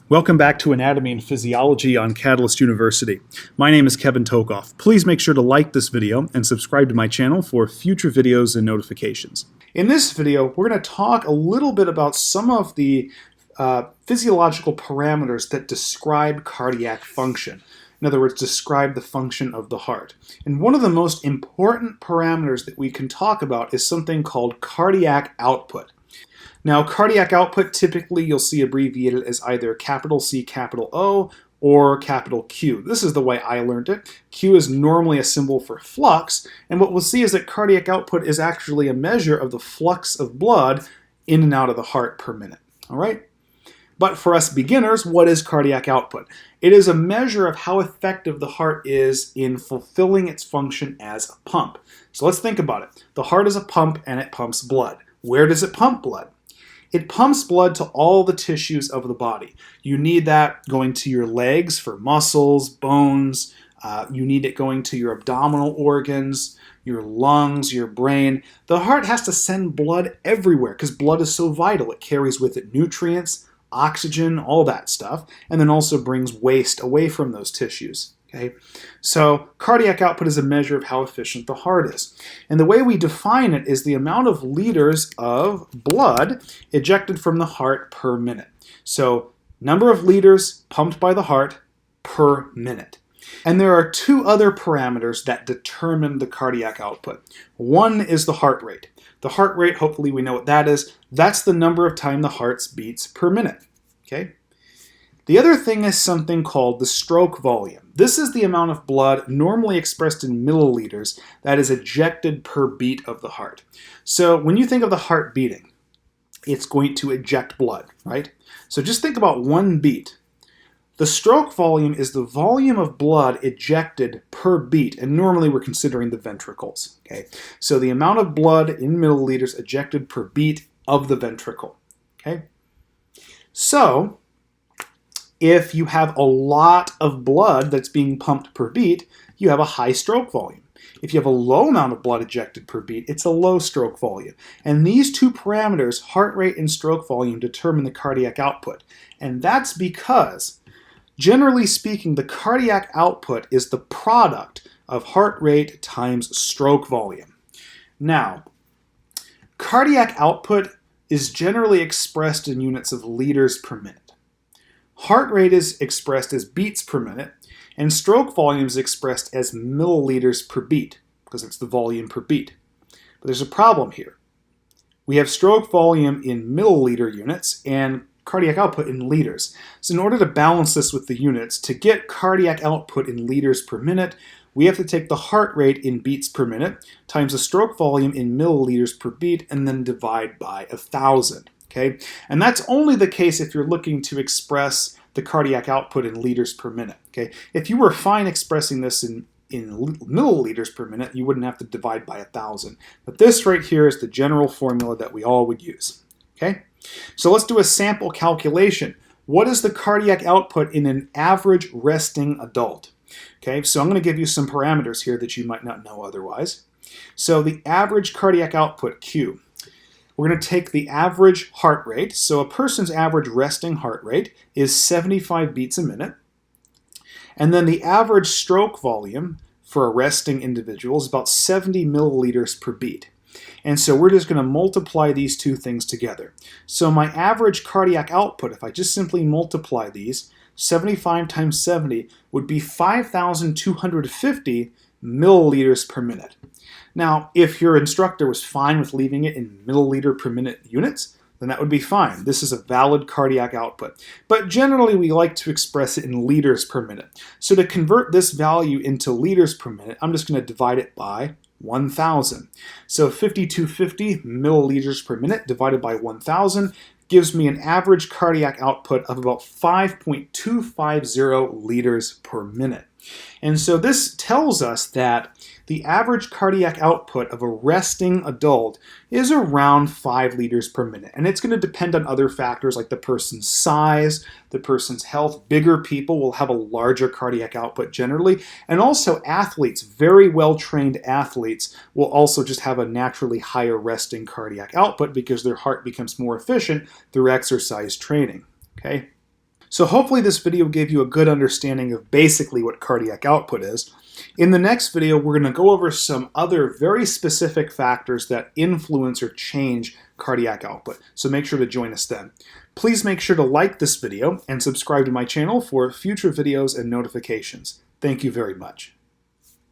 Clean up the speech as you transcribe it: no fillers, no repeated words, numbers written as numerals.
Welcome back to Anatomy and Physiology on Catalyst University. My name is Kevin Tokoph. Please make sure to like this video and subscribe to my channel for future videos and notifications. In this video, we're going to talk a little bit about some of the physiological parameters that describe cardiac function. In other words, describe the function of the heart. And one of the most important parameters that we can talk about is something called cardiac output. Now, cardiac output, typically you'll see abbreviated as either capital C, capital O, or capital Q. This is the way I learned it. Q is normally a symbol for flux, and what we'll see is that cardiac output is actually a measure of the flux of blood in and out of the heart per minute. All right? But for us beginners, what is cardiac output? It is a measure of how effective the heart is in fulfilling its function as a pump. So let's think about it. The heart is a pump and it pumps blood. Where does it pump blood? It pumps blood to all the tissues of the body. You need that going to your legs for muscles, bones. You need it going to your abdominal organs, your lungs, your brain. The heart has to send blood everywhere because blood is so vital. It carries with it nutrients, oxygen, all that stuff, and then also brings waste away from those tissues. Okay? So cardiac output is a measure of how efficient the heart is. And the way we define it is the amount of liters of blood ejected from the heart per minute. So number of liters pumped by the heart per minute. And there are two other parameters that determine the cardiac output. One is the heart rate. The heart rate, hopefully we know what that is. That's the number of times the heart beats per minute. Okay? The other thing is something called the stroke volume. This is the amount of blood normally expressed in milliliters that is ejected per beat of the heart. So when you think of the heart beating, it's going to eject blood, right? So just think about one beat. The stroke volume is the volume of blood ejected per beat, and normally we're considering the ventricles, okay? So the amount of blood in milliliters ejected per beat of the ventricle, okay? So if you have a lot of blood that's being pumped per beat, you have a high stroke volume. If you have a low amount of blood ejected per beat, it's a low stroke volume. And these two parameters, heart rate and stroke volume, determine the cardiac output. And that's because, generally speaking, the cardiac output is the product of heart rate times stroke volume. Now, cardiac output is generally expressed in units of liters per minute. Heart rate is expressed as beats per minute, and stroke volume is expressed as milliliters per beat, because it's the volume per beat. But there's a problem here. We have stroke volume in milliliter units and cardiac output in liters. So in order to balance this with the units, to get cardiac output in liters per minute, we have to take the heart rate in beats per minute times the stroke volume in milliliters per beat and then divide by 1,000. Okay? And that's only the case if you're looking to express the cardiac output in liters per minute. Okay? If you were fine expressing this in milliliters per minute, you wouldn't have to divide by 1,000. But this right here is the general formula that we all would use. Okay? So let's do a sample calculation. What is the cardiac output in an average resting adult? Okay, so I'm going to give you some parameters here that you might not know otherwise. So the average cardiac output, Q. We're going to take the average heart rate. So a person's average resting heart rate is 75 beats a minute. And then the average stroke volume for a resting individual is about 70 milliliters per beat. And so we're just going to multiply these two things together. So my average cardiac output, if I just simply multiply these, 75 times 70 would be 5,250 milliliters per minute. Now, if your instructor was fine with leaving it in milliliter per minute units, then that would be fine. This is a valid cardiac output. But generally, we like to express it in liters per minute. So to convert this value into liters per minute, I'm just going to divide it by 1,000. So 5,250 milliliters per minute divided by 1,000 gives me an average cardiac output of about 5.250 liters per minute. And so this tells us that the average cardiac output of a resting adult is around 5 liters per minute. And it's going to depend on other factors like the person's size, the person's health. Bigger people will have a larger cardiac output generally. And also athletes, very well-trained athletes, will also just have a naturally higher resting cardiac output because their heart becomes more efficient through exercise training. Okay? So hopefully this video gave you a good understanding of basically what cardiac output is. In the next video, we're going to go over some other very specific factors that influence or change cardiac output. So make sure to join us then. Please make sure to like this video and subscribe to my channel for future videos and notifications. Thank you very much.